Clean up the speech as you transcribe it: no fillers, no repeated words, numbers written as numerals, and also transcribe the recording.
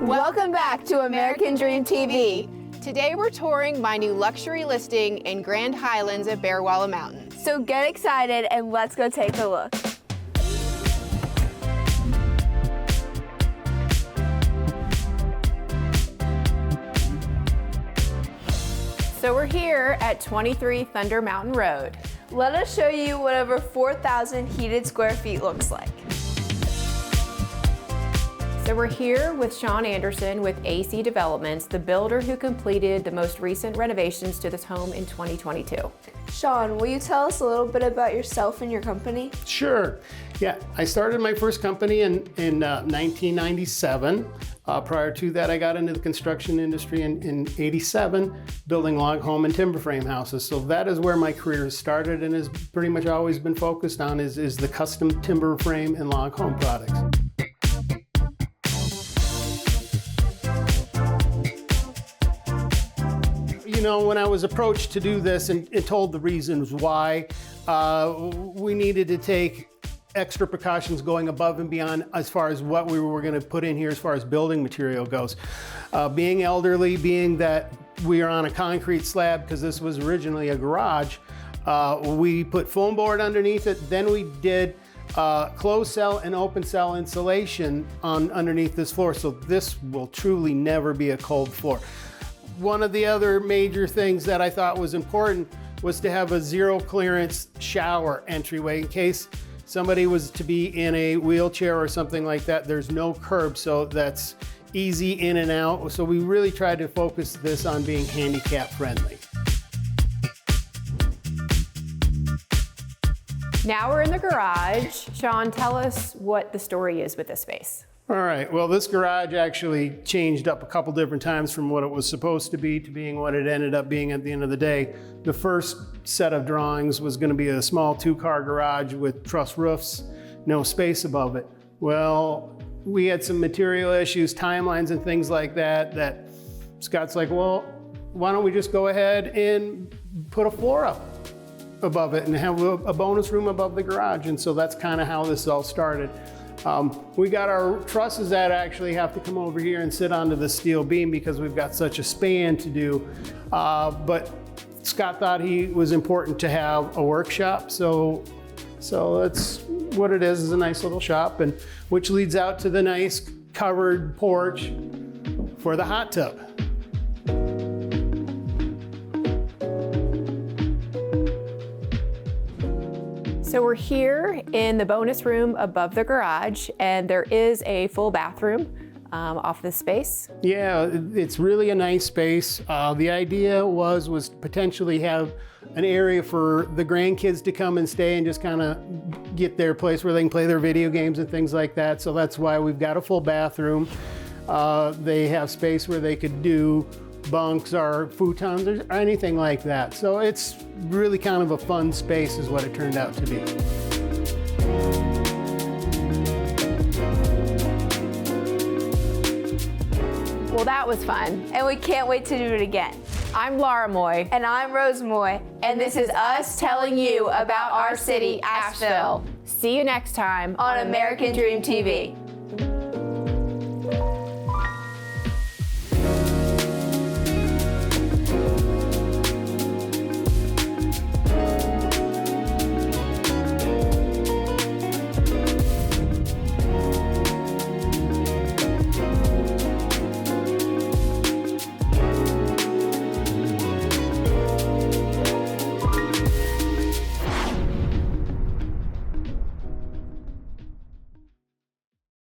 Welcome back to American Dream TV. Today we're touring my new luxury listing in Grand Highlands at Bearwallow Mountain. So get excited and let's go take a look. So we're here at 23 Thunder Mountain Road. Let us show you what over 4,000 heated square feet looks like. So we're here with Sean Anderson with AC Developments, the builder who completed the most recent renovations to this home in 2022. Sean, will you tell us a little bit about yourself and your company? Sure. Yeah, I started my first company in 1997. Prior to that, I got into the construction industry in 87, building log home and timber frame houses. So that is where my career started and has pretty much always been focused on is the custom timber frame and log home products. You know, when I was approached to do this and told the reasons why, we needed to take extra precautions going above and beyond as far as what we were going to put in here as far as building material goes. Being elderly, being that we are on a concrete slab because this was originally a garage, we put foam board underneath it. Then we did closed cell and open cell insulation underneath this floor. So this will truly never be a cold floor. One of the other major things that I thought was important was to have a zero clearance shower entryway in case somebody was to be in a wheelchair or something like that. There's no curb, so that's easy in and out. So we really tried to focus this on being handicap friendly. Now we're in the garage. Sean, tell us what the story is with this space. All right, well, this garage actually changed up a couple different times from what it was supposed to be being what it ended up being at the end of the day. The first set of drawings was going to be a small 2-car garage with truss roofs, no space above it. Well, we had some material issues, timelines and things like that Scott's like, well, why don't we just go ahead and put a floor up above it and have a bonus room above the garage? And so that's kind of how this all started. We got our trusses that actually have to come over here and sit onto the steel beam because we've got such a span to do. But Scott thought he was important to have a workshop, so that's what it is a nice little shop, and which leads out to the nice covered porch for the hot tub. So we're here in the bonus room above the garage, and there is a full bathroom off this space. Yeah, it's really a nice space. The idea was potentially have an area for the grandkids to come and stay and just kind of get their place where they can play their video games and things like that. So that's why we've got a full bathroom. They have space where they could do bunks or futons or anything like that. So it's really kind of a fun space is what it turned out to be. Well, that was fun. And we can't wait to do it again. I'm Laura Moye. And I'm Rose Moye. And this is us telling you about our city, Asheville. See you next time on American Dream TV.